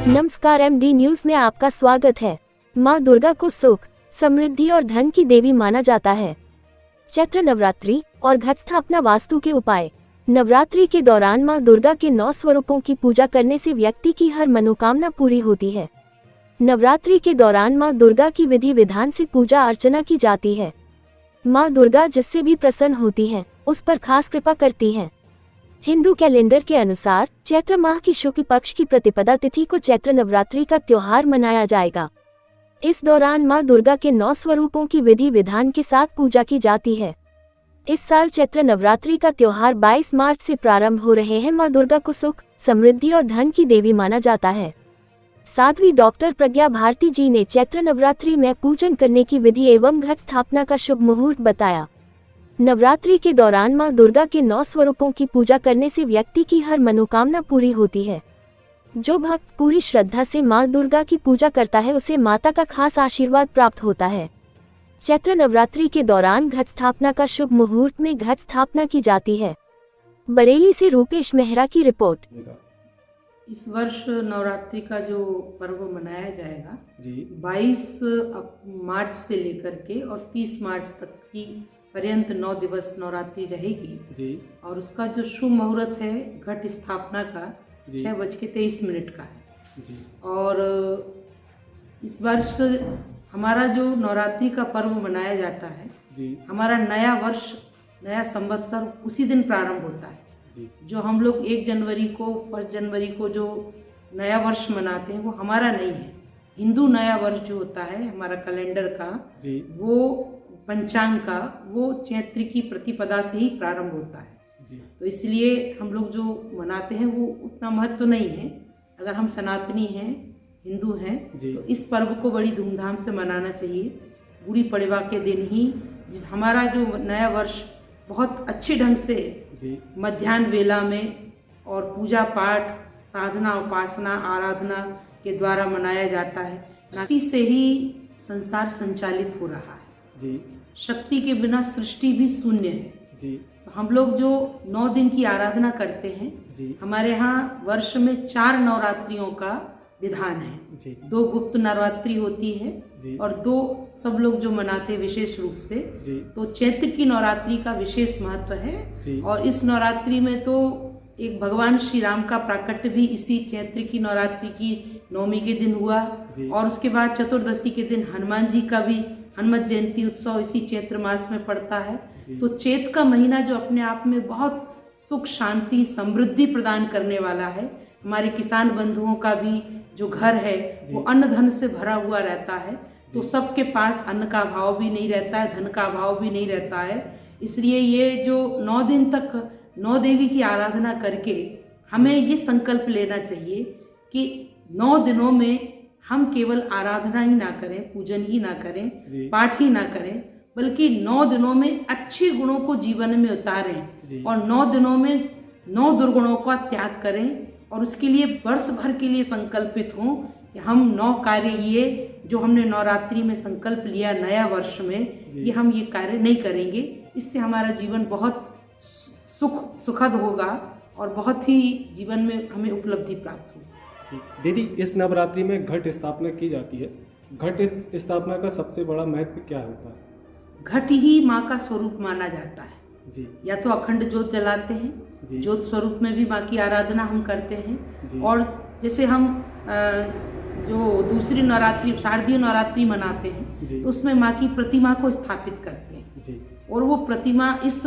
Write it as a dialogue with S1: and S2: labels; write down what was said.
S1: नमस्कार, MD news में आपका स्वागत है। माँ दुर्गा को सुख, समृद्धि और धन की देवी माना जाता है। चैत्र नवरात्रि और घट स्थापना वास्तु के उपाय। नवरात्रि के दौरान माँ दुर्गा के 9 स्वरूपों की पूजा करने से व्यक्ति की हर मनोकामना पूरी होती है। नवरात्रि के दौरान माँ दुर्गा की विधि विधान से पूजा अर्चना की जाती है। माँ दुर्गा जिससे भी प्रसन्न होती हैं, उस पर खास कृपा करती हैं। हिंदू कैलेंडर के अनुसार चैत्र माह की शुक्ल पक्ष की प्रतिपदा तिथि को चैत्र नवरात्रि का त्योहार मनाया जाएगा। इस दौरान मां दुर्गा के 9 स्वरूपों की विधि विधान के साथ पूजा की जाती है। इस साल चैत्र नवरात्रि का त्योहार 22 मार्च से प्रारंभ हो रहे हैं। मां दुर्गा को सुख, समृद्धि और धन की देवी माना जाता है। साध्वी डॉक्टर प्रज्ञा भारती जी ने चैत्र नवरात्रि में पूजन करने की विधि एवं घट स्थापना का शुभ मुहूर्त बताया। नवरात्रि के दौरान मां दुर्गा के 9 स्वरूपों की पूजा करने से व्यक्ति की हर मनोकामना पूरी होती है। जो भक्त पूरी श्रद्धा से मां दुर्गा की पूजा करता है, उसे माता का खास आशीर्वाद प्राप्त होता है। चैत्र नवरात्रि के दौरान घट स्थापना का शुभ मुहूर्त में घट स्थापना की जाती है। बरेली से रूपेश मेहरा की रिपोर्ट।
S2: इस वर्ष नवरात्रि का जो पर्व मनाया जाएगा 22 मार्च से लेकर के और 30 मार्च तक की पर्यंत 9 दिवस नवरात्रि रहेगी जी। और उसका जो शुभ मुहूर्त है घट स्थापना का 6:23 का है जी। और इस वर्ष हमारा जो नवरात्रि का पर्व मनाया जाता है जी, हमारा नया वर्ष, नया संवत्सर उसी दिन प्रारंभ होता है जी। जो हम लोग 1 जनवरी को जो नया वर्ष मनाते हैं वो हमारा नहीं है। हिंदू नया वर्ष जो होता है हमारा कैलेंडर का जी, वो पंचांग का, वो चैत्र की प्रतिपदा से ही प्रारंभ होता है जी। तो इसलिए हम लोग जो मनाते हैं वो उतना महत्व तो नहीं है। अगर हम सनातनी हैं, हिंदू हैं, तो इस पर्व को बड़ी धूमधाम से मनाना चाहिए। गुड़ी पड़वा के दिन ही हमारा जो नया वर्ष बहुत अच्छे ढंग से मध्याह्न वेला में और पूजा पाठ, साधना, उपासना, आराधना के द्वारा मनाया जाता है। नाकी से ही संसार संचालित हो रहा है जी। शक्ति के बिना सृष्टि भी शून्य है जी। तो हम लोग जो 9 दिन की आराधना करते हैं जी, हमारे यहाँ वर्ष में 4 नवरात्रियों का विधान है जी। 2 गुप्त नवरात्रि होती है जी, और 2 सब लोग जो मनाते विशेष रूप से जी। तो चैत्र की नवरात्रि का विशेष महत्व है जी। और इस नवरात्रि में तो एक भगवान श्री राम का प्राकट्य भी इसी चैत्र की नवरात्रि की 9वीं के दिन हुआ और उसके बाद चतुर्दशी के दिन हनुमान जी का भी हनुमत जयंती उत्सव इसी चैत्र मास में पड़ता है। तो चैत्र का महीना जो अपने आप में बहुत सुख, शांति, समृद्धि प्रदान करने वाला है। हमारे किसान बंधुओं का भी जो घर है वो अन्न धन से भरा हुआ रहता है। तो सबके पास अन्न का अभाव भी नहीं रहता है, धन का अभाव भी नहीं रहता है। इसलिए ये जो 9 दिन तक 9 देवी की आराधना करके हमें ये संकल्प लेना चाहिए कि 9 दिनों में हम केवल आराधना ही ना करें, पूजन ही ना करें, पाठ ही ना करें, बल्कि 9 दिनों में अच्छे गुणों को जीवन में उतारें और 9 दिनों में 9 दुर्गुणों का त्याग करें और उसके लिए वर्ष भर के लिए संकल्पित हों कि हम 9 कार्य ये जो हमने नवरात्रि में संकल्प लिया नया वर्ष में, ये हम ये कार्य नहीं करेंगे। इससे हमारा जीवन बहुत सुखद होगा और बहुत ही जीवन में हमें उपलब्धि प्राप्त होगी।
S3: दीदी, इस नवरात्रि में घट स्थापना की जाती है। घट स्थापना का सबसे बड़ा महत्व क्या होता है?
S2: घट ही माँ का स्वरूप माना जाता है जी। या तो अखंड ज्योत जलाते हैं, ज्योत स्वरूप में भी माँ की आराधना हम करते हैं। और जैसे हम जो दूसरी नवरात्रि, शारदीय नवरात्रि मनाते हैं, तो उसमें माँ की प्रतिमा को स्थापित करते हैं और वो प्रतिमा इस